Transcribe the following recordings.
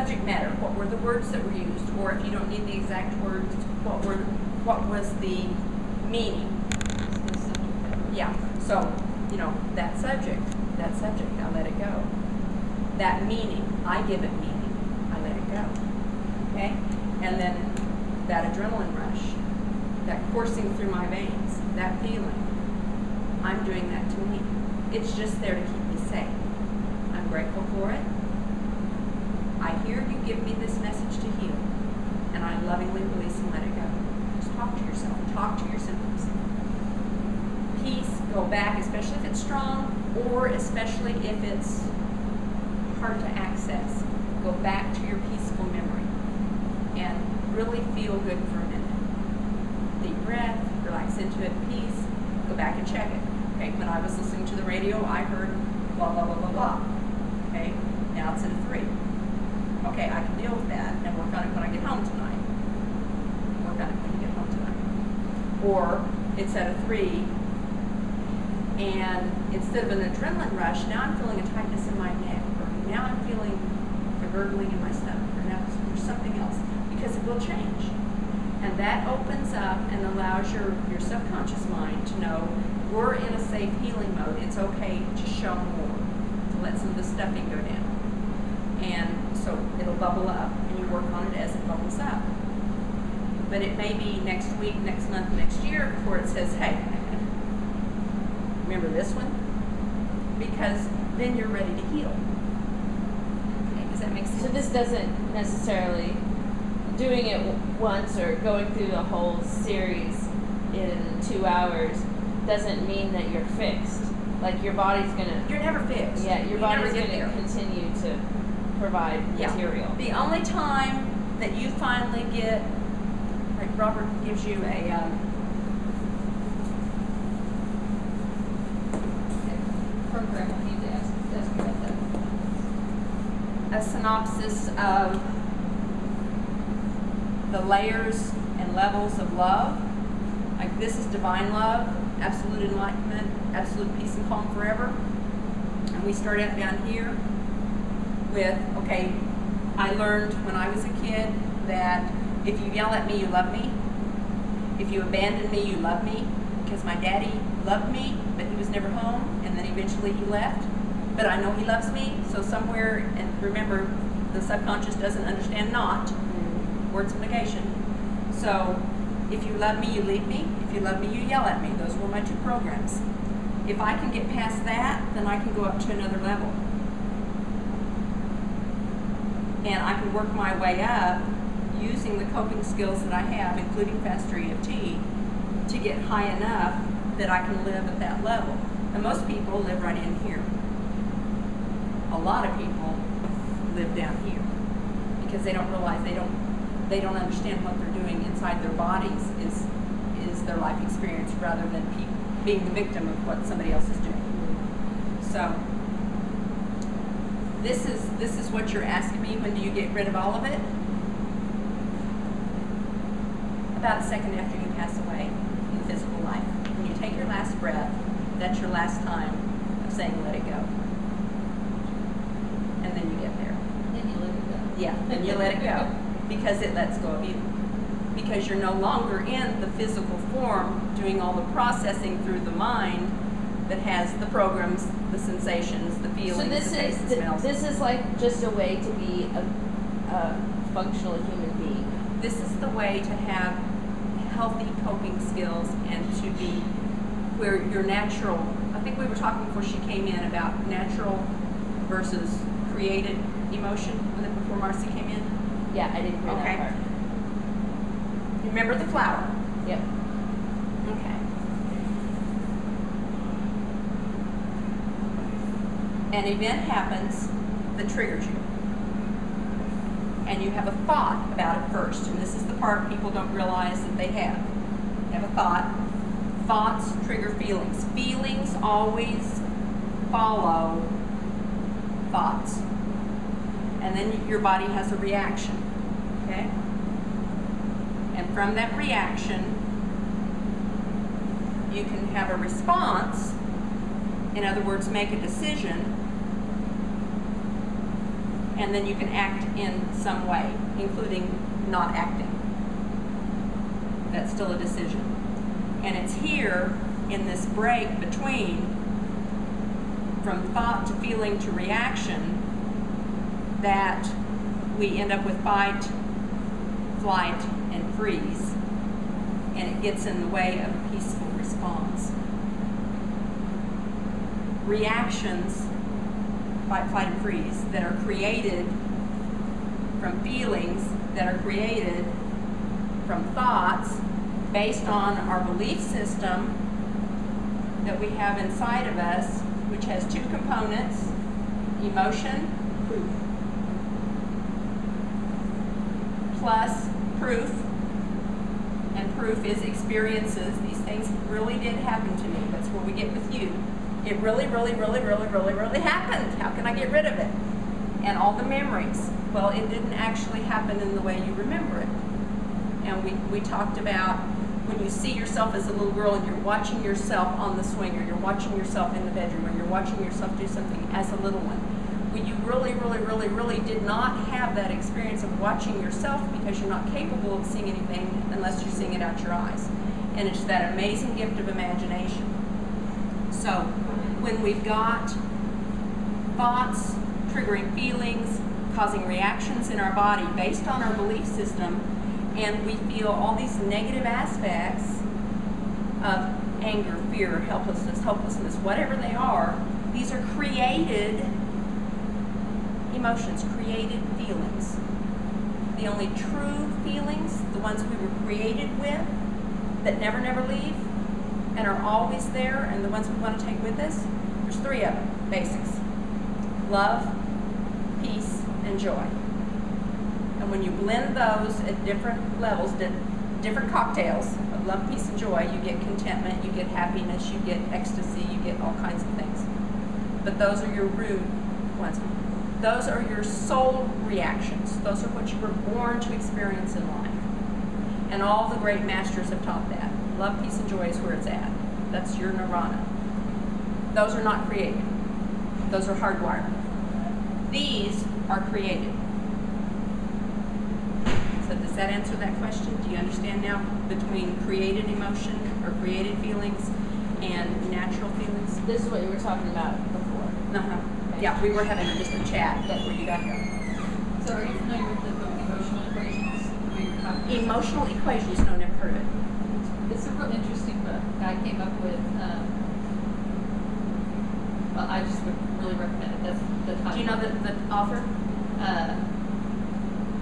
subject matter? What were the words that were used? Or if you don't need the exact words, what was the meaning? Yeah. So, you know, that subject, I let it go. That meaning, I give it meaning. I let it go. Okay? And then that adrenaline rush, that coursing through my veins, that feeling, I'm doing that to me. It's just there to keep me safe. I'm grateful for it. I hear you give me this message to heal, and I lovingly release and let it go. Just talk to yourself. Talk to your symptoms. Peace, go back, especially if it's strong, or especially if it's hard to access. Go back to your peaceful memory and really feel good for a minute. Deep breath, relax into it, peace, go back and check it. Okay, when I was listening to the radio, I heard blah, blah, blah, blah, blah. Okay, now it's at a 3. Okay, I can deal with that and work on it when I get home tonight. Work on it when you get home tonight. Or it's at a 3, and instead of an adrenaline rush, now I'm feeling a tightness in my neck, or now I'm feeling a gurgling in my stomach, or now there's something else, because it will change. And that opens up and allows your subconscious mind to know we're in a safe healing mode. It's okay to show more, to let some of the stuffing go down. And so it'll bubble up, and you work on it as it bubbles up. But it may be next week, next month, next year before it says, hey, remember this one? Because then you're ready to heal. Okay, does that make sense? So this doesn't necessarily, doing it once or going through the whole series in 2 hours doesn't mean that you're fixed. Like your body's gonna... You're never fixed. Yeah, your body's gonna continue to provide material. The only time that you finally get, like Robert gives you a program, I need to ask me about that. a synopsis of the layers and levels of love. Like this is divine love, absolute enlightenment, absolute peace and calm forever. And we start out down here with, okay, I learned when I was a kid that if you yell at me, you love me. If you abandon me, you love me. Because my daddy loved me, but he was never home, and then eventually he left. But I know he loves me, so somewhere, and remember, the subconscious doesn't understand not. Words of negation. So, if you love me, you leave me. If you love me, you yell at me. Those were my 2 programs. If I can get past that, then I can go up to another level. And I can work my way up using the coping skills that I have, including Faster EFT, to get high enough that I can live at that level. And most people live right in here. A lot of people live down here because they don't realize they don't understand what they're doing inside their bodies is their life experience rather than being the victim of what somebody else is doing. So this is what you're asking me. When do you get rid of all of it? About a second after you pass away in the physical life. When you take your last breath, that's your last time of saying let it go. And then you get there. Then you let it go. Yeah, then you let it go. Because it lets go of you. Because you're no longer in the physical form doing all the processing through the mind that has the programs, the sensations, the feelings, the tastes, the smells. This is like just a way to be a functional human being. This is the way to have healthy coping skills and to be where your natural, I think we were talking before she came in about natural versus created emotion before Marcy came in. Yeah, I didn't hear that part. Remember the flower? Yep. Okay. An event happens that triggers you. And you have a thought about it first. And this is the part people don't realize that they have. You have a thought. Thoughts trigger feelings. Feelings always follow thoughts. And then your body has a reaction. Okay? And from that reaction, you can have a response. In other words, make a decision. and then you can act in some way, including not acting. That's still a decision. And it's here in this break between from thought to feeling to reaction that we end up with fight, flight, and freeze, and it gets in the way of a peaceful response. Reactions, fight, flight, and freeze, that are created from feelings, that are created from thoughts based on our belief system that we have inside of us, which has two components: emotion, proof, plus proof, and proof is experiences. These things really did happen to me. That's where we get with you. It really, really, really, really, really, really happened. How can I get rid of it? And all the memories. Well, it didn't actually happen in the way you remember it. And we talked about when you see yourself as a little girl and you're watching yourself on the swing, or you're watching yourself in the bedroom, or you're watching yourself do something as a little one. When you really, really, really, really did not have that experience of watching yourself, because you're not capable of seeing anything unless you're seeing it out your eyes. And it's that amazing gift of imagination. So when we've got thoughts triggering feelings, causing reactions in our body based on our belief system, and we feel all these negative aspects of anger, fear, helplessness, hopelessness, whatever they are, these are created emotions, created feelings. The only true feelings, the ones we were created with, that never, never leave, and are always there, and the ones we want to take with us, there's three of them, basics: love, peace, and joy. And when you blend those at different levels, different cocktails of love, peace, and joy, you get contentment, you get happiness, you get ecstasy, you get all kinds of things. But those are your root ones. Those are your soul reactions. Those are what you were born to experience in life. And all the great masters have taught that. Love, peace, and joy is where it's at. That's your nirvana. Those are not created. Those are hardwired. These are created. So does that answer that question? Do you understand now between created emotion or created feelings and natural feelings? This is what you were talking about before. Uh-huh. Okay. Yeah, we were having just a chat before you got here. So are you familiar with the book Emotional Equations? We were talking about? Emotional equations, no, never heard of it. It's a real interesting book. I came up with, well, I just would really recommend it. That's the title. Do you know the author?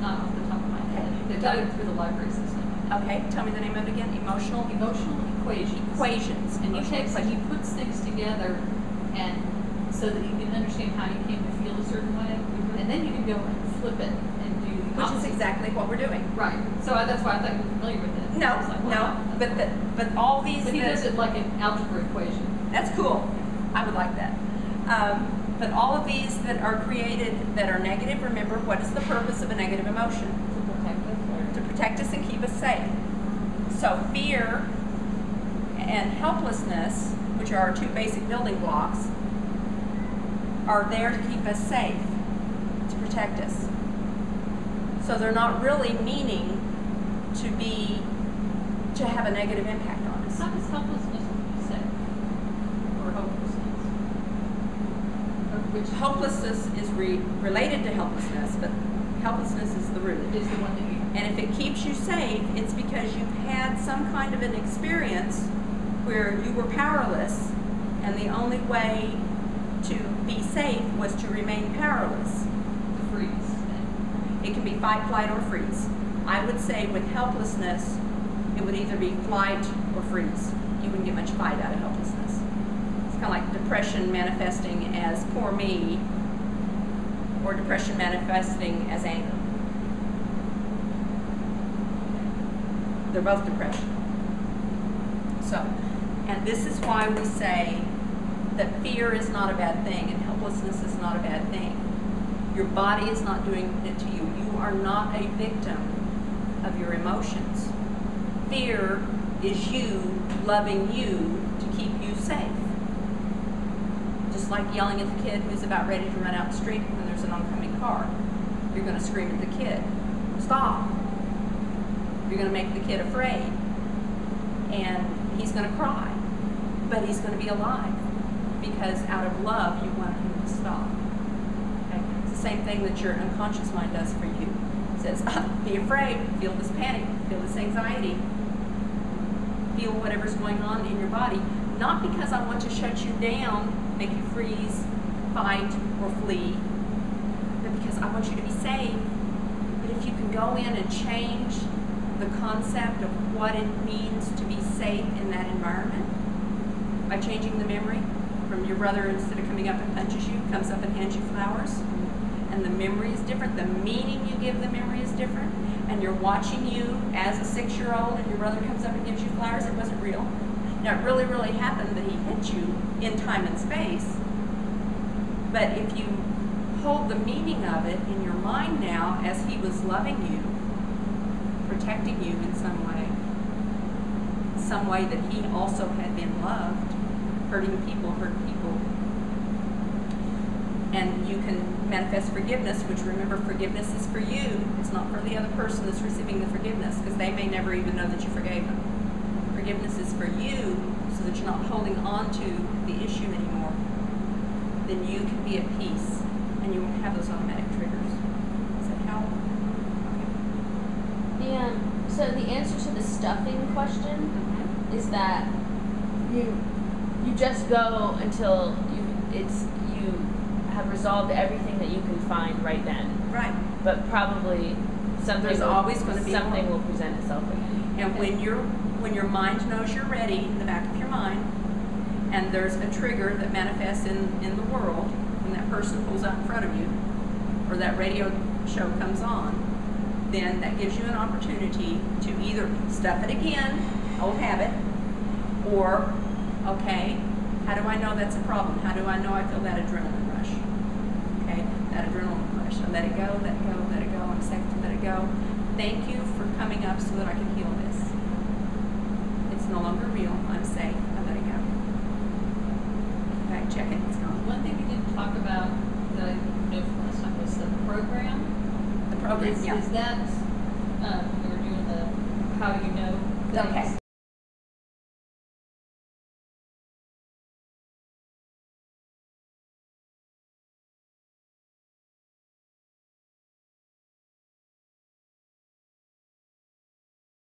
Not off the top of my head. They got it through the library system. Okay, tell me the name of it again. Emotional Equations. equations. And He takes and he puts things together, and so that you can understand how you came to feel a certain way, and then you can go and flip it and do the which is opposite. exactly what we're doing. Right. So that's why I thought you were familiar with it. No, I was like, wow, no, that's- but all these. But he that- does it like an algebra equation. That's cool. I would like that. But all of these that are created that are negative, remember, what is the purpose of a negative emotion? To protect us, or To protect us and keep us safe. So fear and helplessness, which are our two basic building blocks, are there to keep us safe, to protect us. So they're not really meaning to have a negative impact on us. How does helplessness say? Or hopelessness? Or which Hopelessness is related to helplessness, but helplessness is the root. is the one that you... And if it keeps you safe, it's because you've had some kind of an experience where you were powerless, and the only way to be safe was to remain powerless. to freeze. It can be fight, flight, or freeze. I would say with helplessness, it would either be flight or freeze. You wouldn't get much fight out of helplessness. It's kind of like depression manifesting as poor me, or depression manifesting as anger. They're both depression. So, and this is why we say that fear is not a bad thing and helplessness is not a bad thing. Your body is not doing it to you. You are not a victim of your emotions. Fear is you loving you to keep you safe. Just Just like yelling at the kid who's about ready to run out the street when there's an oncoming car. You're going to scream at the kid, stop. You're going to make the kid afraid. And he's going to cry. But he's going to be alive. Because out of love, you want him to stop. Okay? It's the same thing that your unconscious mind does for you. It says, be afraid, feel this panic, feel this anxiety. Feel whatever's going on in your body. Not because I want to shut you down, make you freeze, fight, or flee, but because I want you to be safe. But if you can go in and change the concept of what it means to be safe in that environment, by changing the memory from your brother, instead of coming up and punches you, comes up and hands you flowers, and the memory is different, the meaning you give the memory is different, and you're watching you as a 6-year-old and your brother comes up and gives you flowers, it wasn't real. Now, it really, really happened that he hit you in time and space. But if you hold the meaning of it in your mind now as he was loving you, protecting you in some way that he also had been loved, hurting people, hurt people. And you can manifest forgiveness, which, remember, forgiveness is for you. It's not for the other person that's receiving the forgiveness, because they may never even know that you forgave them. Forgiveness is for you, so that you're not holding on to the issue anymore. Then you can be at peace, and you won't have those automatic triggers. Does that help? Okay. So the answer to the stuffing question is that you just go until you have resolved everything that you can find right then. Right. But probably something will present itself again. And when your mind knows you're ready, in the back of your mind, and there's a trigger that manifests in the world, when that person pulls out in front of you, or that radio show comes on, then that gives you an opportunity to either stuff it again, old habit, or, okay, how do I know that's a problem? How do I know I feel that adrenaline rush? Okay, that adrenaline rush. I let it go, let it go, let it go. I'm safe to let it go. Thank you for coming up so that I can heal this. It's no longer real. I'm safe. I let it go. Okay, check it. It's gone. One thing we didn't talk about that I know from last time was the program. The program, Is that, we were doing the how you know things. Okay.